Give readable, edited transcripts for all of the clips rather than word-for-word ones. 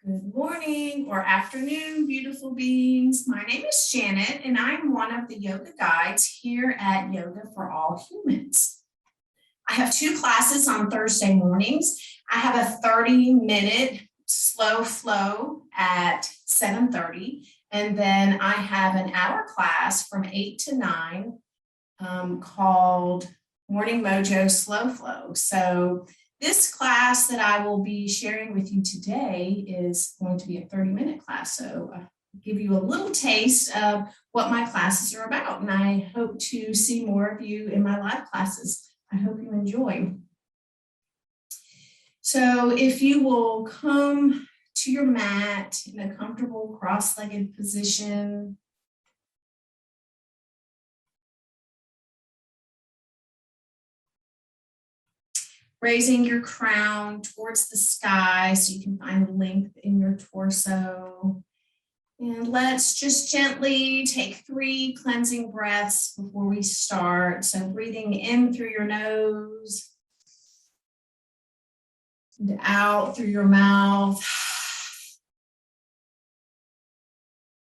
Good morning or afternoon, beautiful beings. My name is Janet, and I'm one of the yoga guides here at Yoga for All Humans. I have two classes on Thursday mornings. I have a 30-minute slow flow at 7:30, and then I have an hour class from 8 to 9 called Morning Mojo Slow Flow. So this class that I will be sharing with you today is going to be a 30-minute class. So I'll give you a little taste of what my classes are about. And I hope to see more of you in my live classes. I hope you enjoy. So if you will come to your mat in a comfortable cross-legged position, raising your crown towards the sky so you can find length in your torso. And let's just gently take 3 cleansing breaths before we start. So breathing in through your nose and out through your mouth.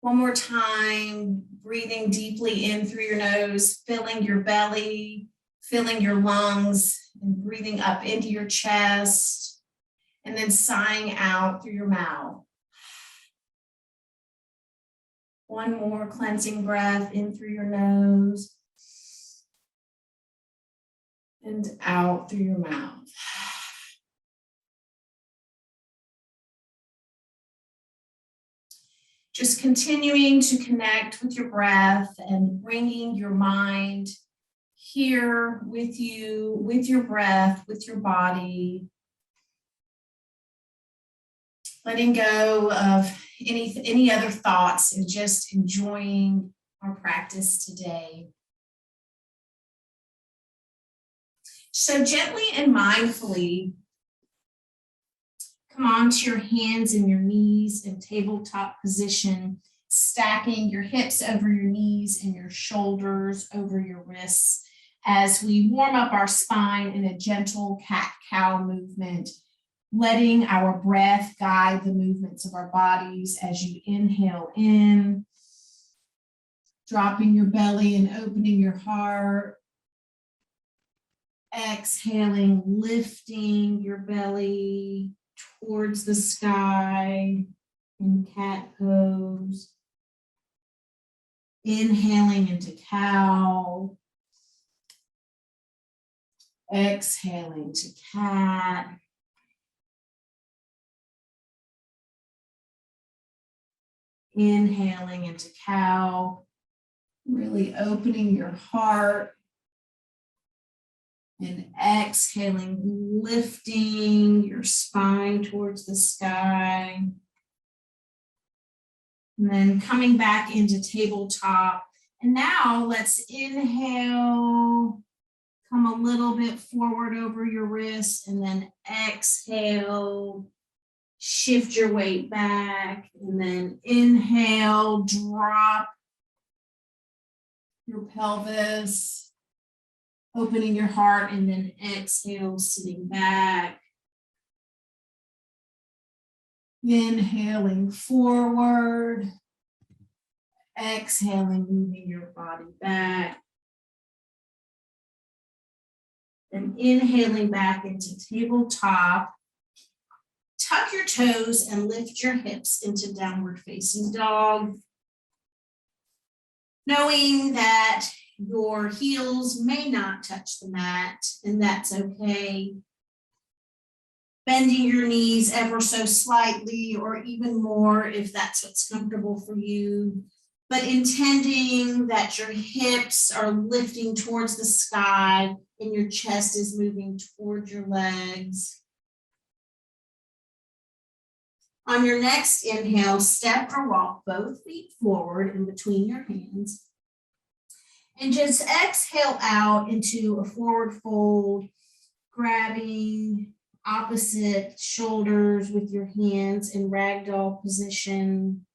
One more time, breathing deeply in through your nose, filling your belly, filling your lungs, and breathing up into your chest, and then sighing out through your mouth. One more cleansing breath in through your nose and out through your mouth. Just continuing to connect with your breath and bringing your mind here with you, with your breath, with your body. Letting go of any other thoughts and just enjoying our practice today. So gently and mindfully, come onto your hands and your knees in tabletop position, stacking your hips over your knees and your shoulders over your wrists as we warm up our spine in a gentle cat-cow movement, letting our breath guide the movements of our bodies as you inhale in, dropping your belly and opening your heart. Exhaling, lifting your belly towards the sky in cat pose. Inhaling into cow. Exhaling to cat. Inhaling into cow. Really opening your heart. And exhaling, lifting your spine towards the sky. And then coming back into tabletop. And now let's inhale, come a little bit forward over your wrist, and then exhale, shift your weight back, and then inhale, drop your pelvis. Opening your heart, and then exhale, sitting back. Inhaling forward. Exhaling, moving your body back. And inhaling back into tabletop. Tuck your toes and lift your hips into downward facing dog. Knowing that your heels may not touch the mat, and that's okay. Bending your knees ever so slightly, or even more if that's what's comfortable for you. But intending that your hips are lifting towards the sky and your chest is moving towards your legs. On your next inhale, step or walk both feet forward in between your hands. And just exhale out into a forward fold, grabbing opposite shoulders with your hands in ragdoll position.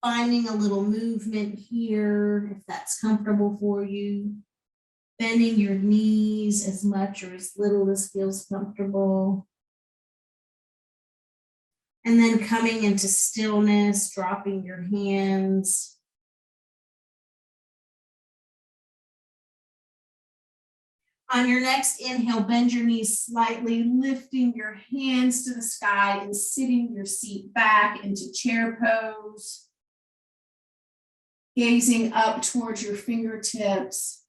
Finding a little movement here, if that's comfortable for you. Bending your knees as much or as little as feels comfortable. And then coming into stillness, dropping your hands. On your next inhale, bend your knees slightly, lifting your hands to the sky and sitting your seat back into chair pose. Gazing up towards your fingertips.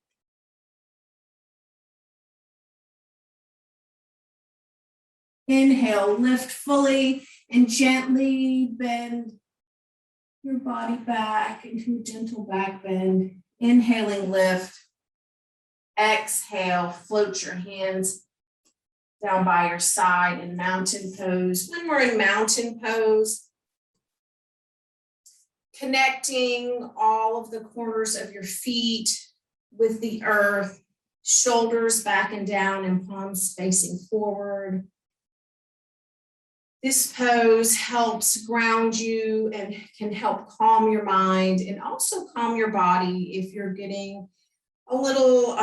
Inhale, lift fully and gently bend your body back into a gentle back bend. Inhaling, lift. Exhale, float your hands down by your side in mountain pose. When we're in mountain pose, connecting all of the corners of your feet with the earth, shoulders back and down and palms facing forward. This pose helps ground you and can help calm your mind and also calm your body if you're getting a little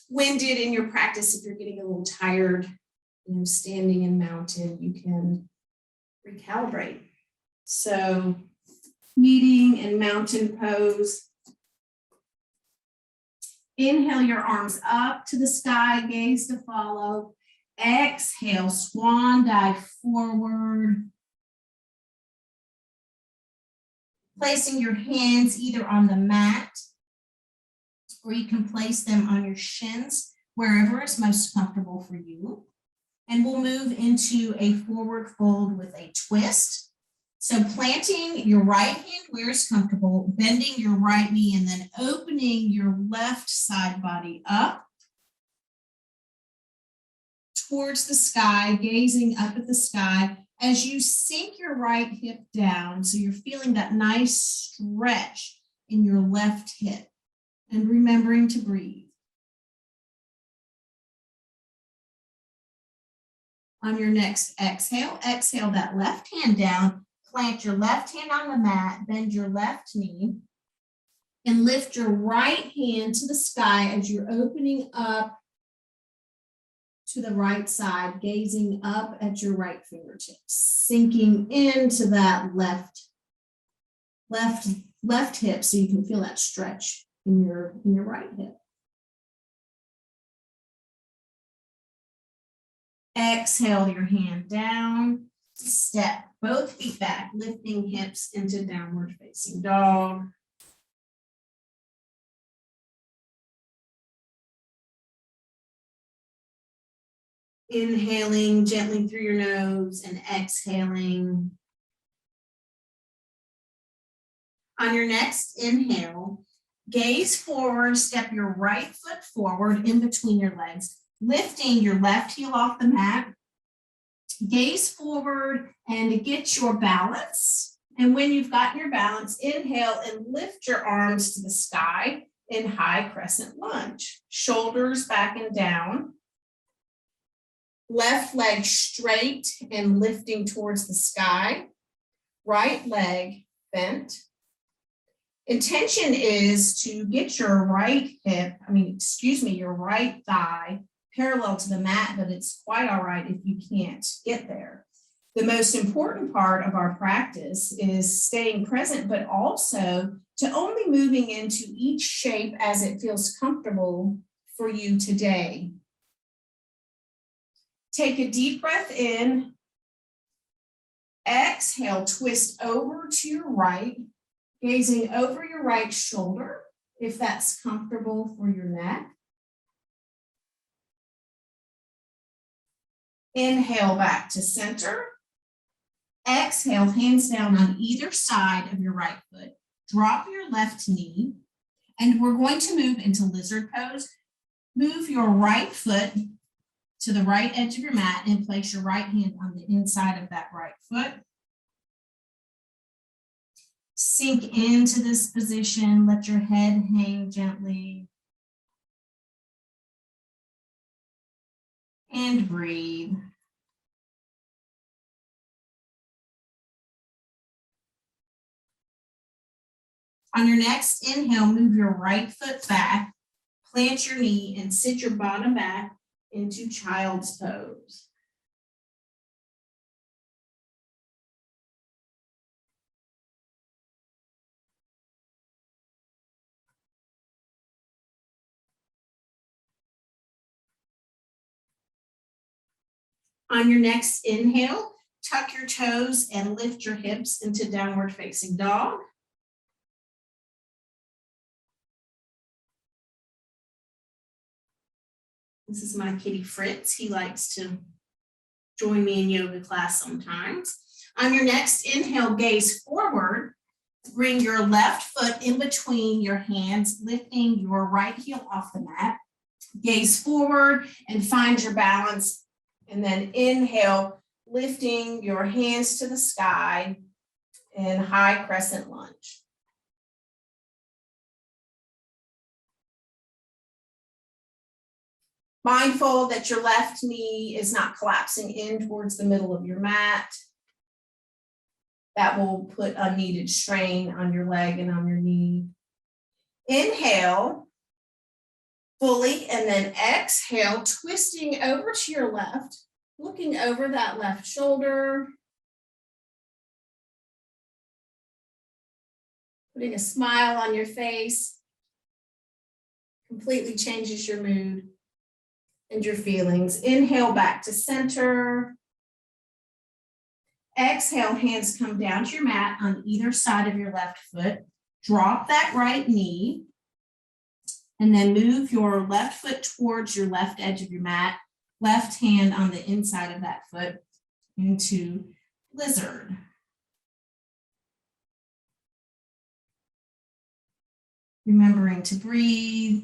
winded in your practice, if you're getting a little tired, standing in mountain, you can recalibrate. So meeting in mountain pose. Inhale your arms up to the sky, gaze to follow. Exhale, swan dive forward. Placing your hands either on the mat or you can place them on your shins, wherever is most comfortable for you. And we'll move into a forward fold with a twist. So planting your right hand where it's comfortable, bending your right knee, and then opening your left side body up towards the sky, gazing up at the sky as you sink your right hip down. So you're feeling that nice stretch in your left hip and remembering to breathe. On your next exhale, exhale that left hand down, plant your left hand on the mat, bend your left knee, and lift your right hand to the sky as you're opening up to the right side, gazing up at your right fingertips, sinking into that left hip so you can feel that stretch in your right hip. Exhale your hand down, step both feet back, lifting hips into downward facing dog. Inhaling gently through your nose and exhaling. On your next inhale, gaze forward, step your right foot forward in between your legs, lifting your left heel off the mat. Gaze forward and get your balance. And when you've gotten your balance, inhale and lift your arms to the sky in high crescent lunge. Shoulders back and down. Left leg straight and lifting towards the sky. Right leg bent. Intention is to get your right your right thigh parallel to the mat, but it's quite all right if you can't get there. The most important part of our practice is staying present, but also to only moving into each shape as it feels comfortable for you today. Take a deep breath in. Exhale, twist over to your right, gazing over your right shoulder, if that's comfortable for your neck. Inhale back to center. Exhale, hands down on either side of your right foot. Drop your left knee, and we're going to move into lizard pose. Move your right foot to the right edge of your mat and place your right hand on the inside of that right foot. Sink into this position. Let your head hang gently. And breathe. On your next inhale, move your right foot back, plant your knee, and sit your bottom back into child's pose. On your next inhale, tuck your toes and lift your hips into downward facing dog. This is my kitty Fritz. He likes to join me in yoga class sometimes. On your next inhale, gaze forward. Bring your left foot in between your hands, lifting your right heel off the mat. Gaze forward and find your balance. And then inhale, lifting your hands to the sky in high crescent lunge. Mindful that your left knee is not collapsing in towards the middle of your mat. That will put unneeded strain on your leg and on your knee. Inhale fully, and then exhale, twisting over to your left, looking over that left shoulder. Putting a smile on your face completely changes your mood and your feelings. Inhale back to center. Exhale, hands come down to your mat on either side of your left foot. Drop that right knee. And then move your left foot towards your left edge of your mat. Left hand on the inside of that foot into lizard. Remembering to breathe.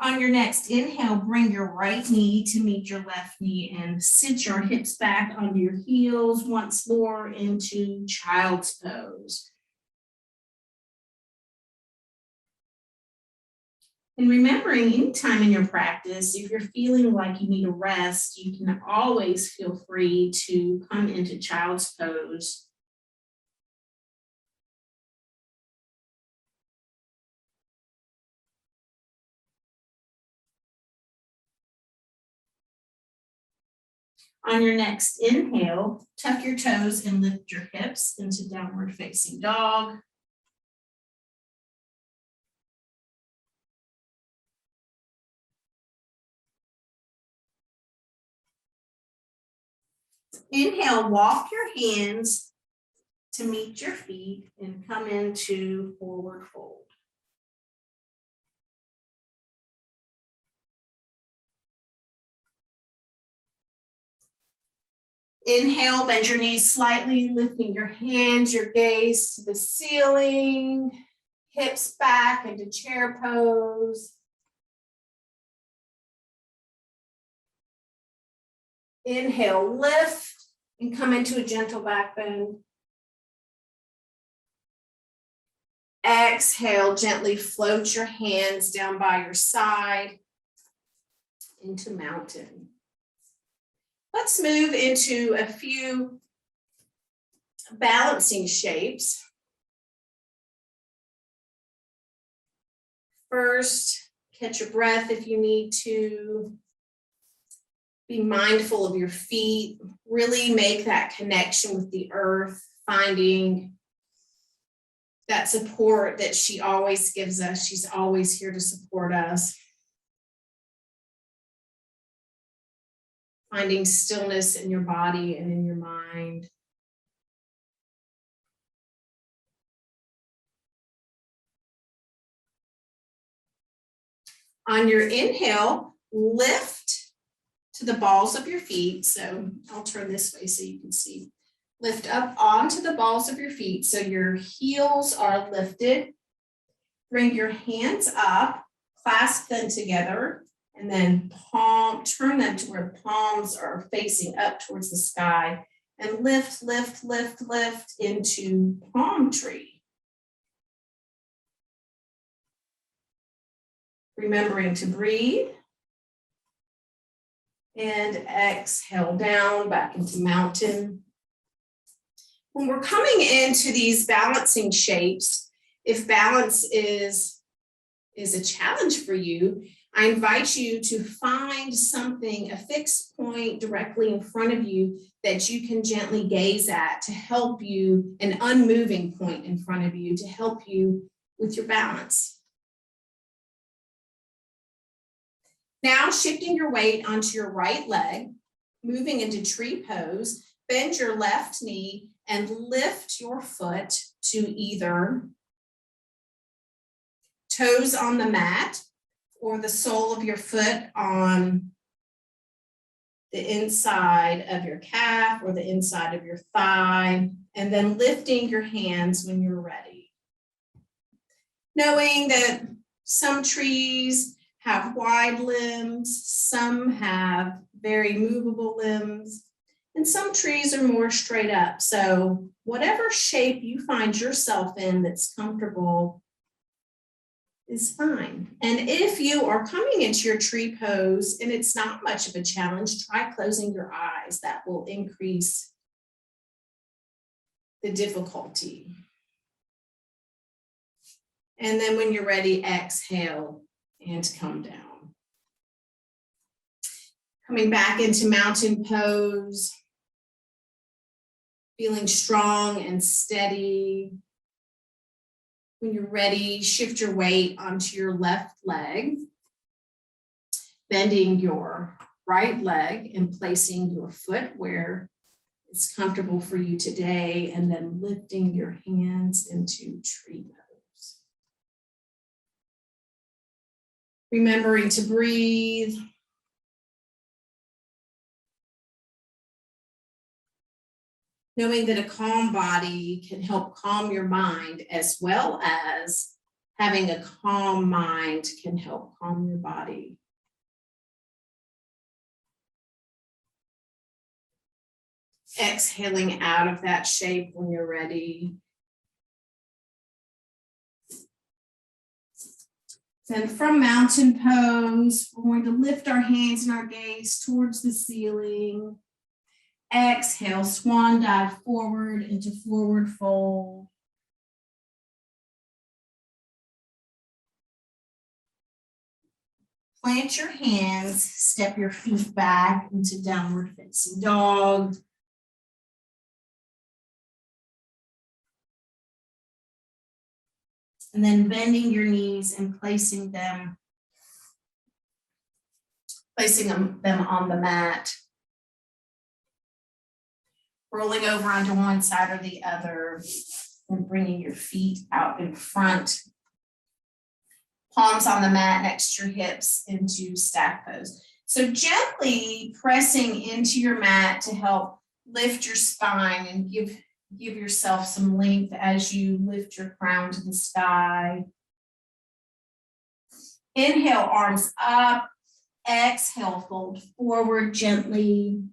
On your next inhale, bring your right knee to meet your left knee and sit your hips back onto your heels once more into child's pose. And remembering anytime in your practice, if you're feeling like you need a rest, you can always feel free to come into child's pose. On your next inhale, tuck your toes and lift your hips into downward facing dog. Inhale, walk your hands to meet your feet and come into forward fold. Inhale, bend your knees slightly, lifting your hands, your gaze to the ceiling, hips back into chair pose. Inhale, lift and come into a gentle back bend. Exhale, gently float your hands down by your side into mountain. Let's move into a few balancing shapes. First, catch your breath if you need to. Be mindful of your feet. Really make that connection with the earth, finding that support that she always gives us. She's always here to support us. Finding stillness in your body and in your mind. On your inhale, lift to the balls of your feet. So I'll turn this way so you can see. Lift up onto the balls of your feet so your heels are lifted. Bring your hands up, clasp them together. And then turn them to where palms are facing up towards the sky and lift, lift, lift, lift into palm tree. Remembering to breathe. And exhale down back into mountain. When we're coming into these balancing shapes, if balance is a challenge for you, I invite you to find something, a fixed point directly in front of you that you can gently gaze at to help you, an unmoving point in front of you to help you with your balance. Now shifting your weight onto your right leg, moving into tree pose, bend your left knee and lift your foot to either toes on the mat or the sole of your foot on the inside of your calf or the inside of your thigh, and then lifting your hands when you're ready. Knowing that some trees have wide limbs, some have very movable limbs, and some trees are more straight up. So whatever shape you find yourself in that's comfortable is fine. And if you are coming into your tree pose and it's not much of a challenge, try closing your eyes. That will increase the difficulty. And then when you're ready, exhale and come down. Coming back into mountain pose, feeling strong and steady. When you're ready, shift your weight onto your left leg, bending your right leg and placing your foot where it's comfortable for you today, and then lifting your hands into tree pose. Remembering to breathe. Knowing that a calm body can help calm your mind, as well as having a calm mind can help calm your body. Exhaling out of that shape when you're ready. Then from mountain pose, we're going to lift our hands and our gaze towards the ceiling. Exhale, swan dive forward into forward fold. Plant your hands, step your feet back into downward facing dog. And then bending your knees and placing them on the mat. Rolling over onto one side or the other and bringing your feet out in front. Palms on the mat next to your hips into stack pose. So gently pressing into your mat to help lift your spine and give yourself some length as you lift your crown to the sky. Inhale, arms up. Exhale, fold forward gently.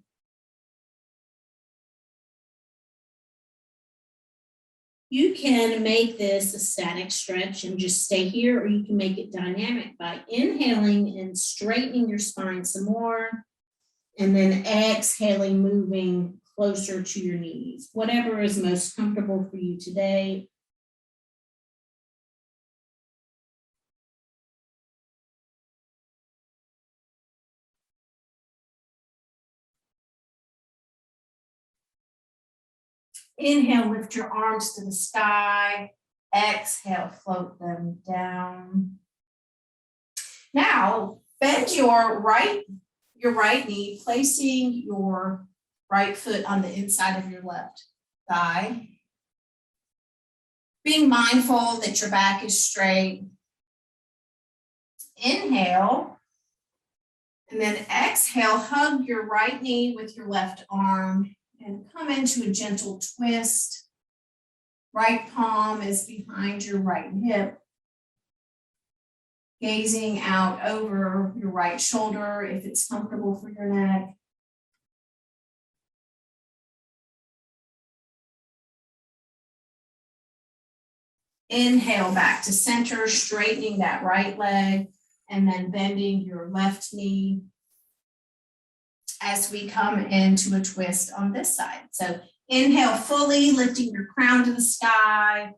You can make this a static stretch and just stay here, or you can make it dynamic by inhaling and straightening your spine some more, and then exhaling, moving closer to your knees. Whatever is most comfortable for you today. Inhale, lift your arms to the sky. Exhale, float them down. Now, bend your right knee, placing your right foot on the inside of your left thigh. Being mindful that your back is straight. Inhale, and then exhale, hug your right knee with your left arm. And come into a gentle twist. Right palm is behind your right hip. Gazing out over your right shoulder if it's comfortable for your neck. Inhale back to center, straightening that right leg, and then bending your left knee as we come into a twist on this side. So inhale fully, lifting your crown to the sky,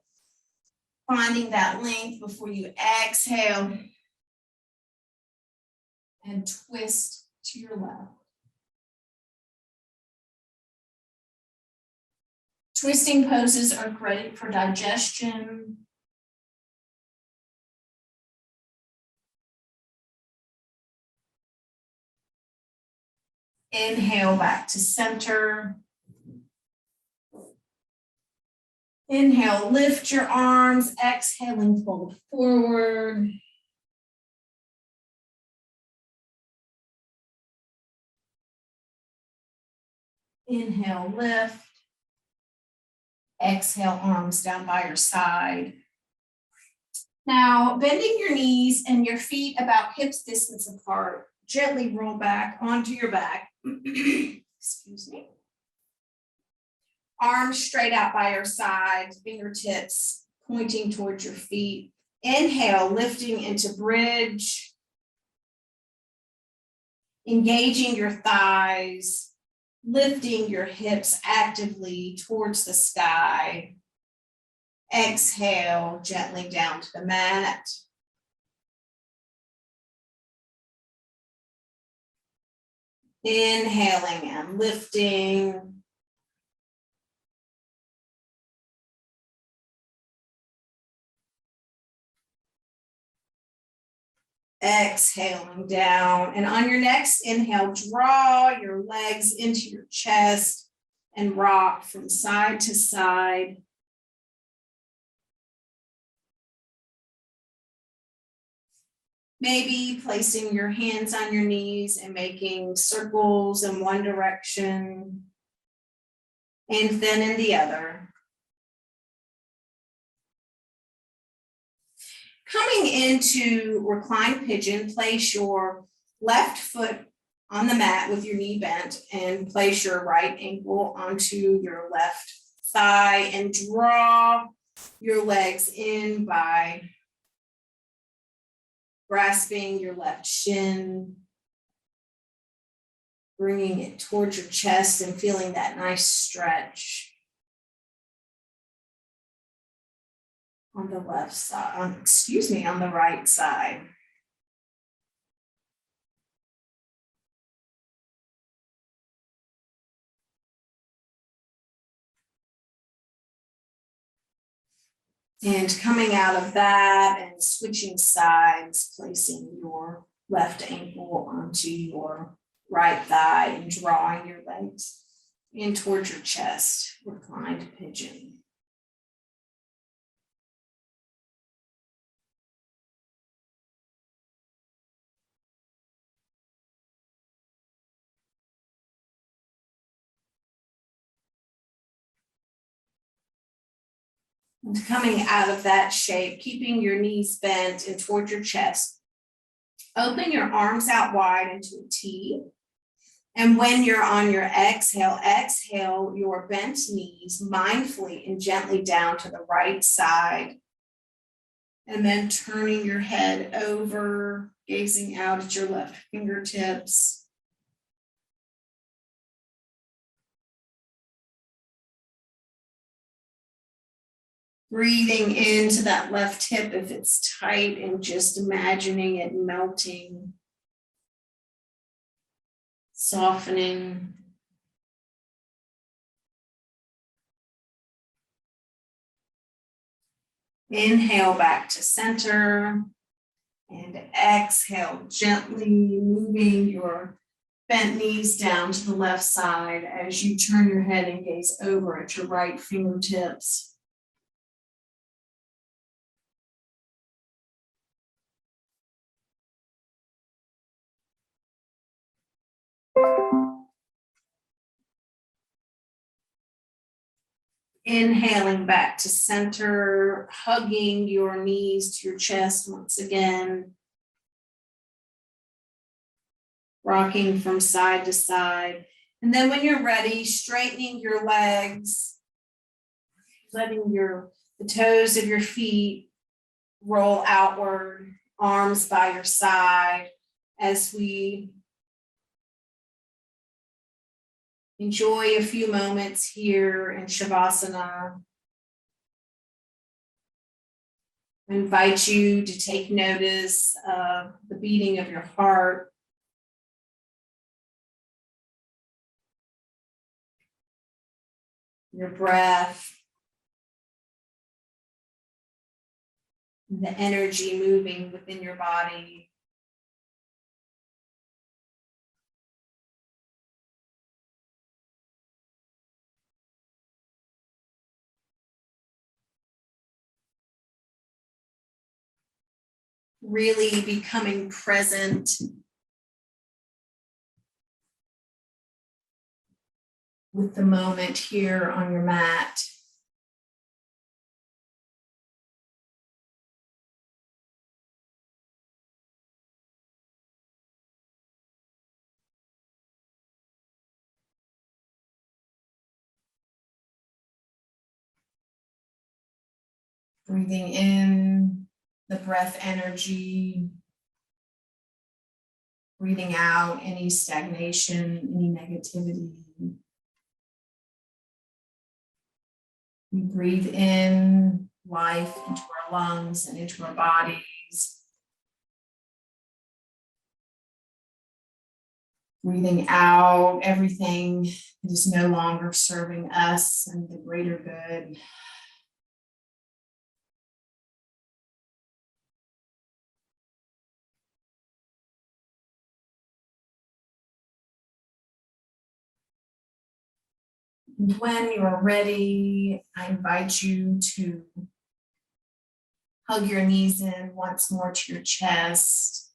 finding that length before you exhale, and twist to your left. Twisting poses are great for digestion. Inhale back to center. Inhale, lift your arms. Exhaling, fold forward. Inhale, lift. Exhale, arms down by your side. Now, bending your knees and your feet about hips distance apart, gently roll back onto your back. Excuse me. Arms straight out by your sides, fingertips pointing towards your feet. Inhale, lifting into bridge. Engaging your thighs, lifting your hips actively towards the sky. Exhale, gently down to the mat. Inhaling and lifting. Exhaling down. And on your next inhale, draw your legs into your chest and rock from side to side. Maybe placing your hands on your knees and making circles in one direction and then in the other. Coming into reclined pigeon, place your left foot on the mat with your knee bent and place your right ankle onto your left thigh and draw your legs in by grasping your left shin, bringing it towards your chest and feeling that nice stretch on the left side, on the right side. And coming out of that and switching sides, placing your left ankle onto your right thigh and drawing your legs in towards your chest, reclined pigeon. And coming out of that shape, keeping your knees bent and towards your chest. Open your arms out wide into a T. And when you're on your exhale, exhale your bent knees mindfully and gently down to the right side. And then turning your head over, gazing out at your left fingertips. Breathing into that left hip if it's tight and just imagining it melting, softening. Inhale back to center and exhale, gently moving your bent knees down to the left side as you turn your head and gaze over at your right fingertips. Inhaling back to center, hugging your knees to your chest once again. Rocking from side to side. And then when you're ready, straightening your legs, letting the toes of your feet roll outward, arms by your side as we enjoy a few moments here in Shavasana. I invite you to take notice of the beating of your heart. your breath, the energy moving within your body. Really becoming present with the moment here on your mat. Breathing in the breath energy, breathing out any stagnation, any negativity. We breathe in life into our lungs and into our bodies. Breathing out everything that is no longer serving us and the greater good. And when you're ready, I invite you to hug your knees in once more to your chest,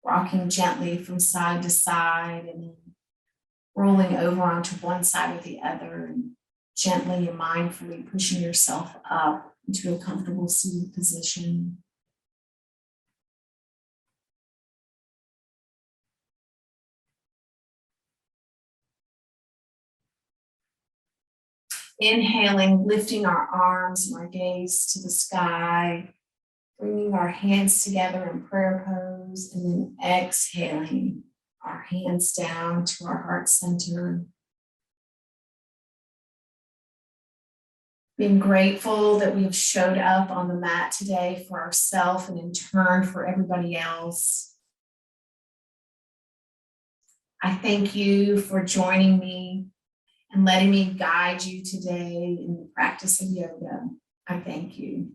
rocking gently from side to side and then rolling over onto one side or the other, and gently and mindfully pushing yourself up into a comfortable seated position. Inhaling, lifting our arms and our gaze to the sky, bringing our hands together in prayer pose, and then exhaling our hands down to our heart center. Being grateful that we have showed up on the mat today for ourselves and in turn for everybody else. I thank you for joining me and letting me guide you today in the practice of yoga. I thank you.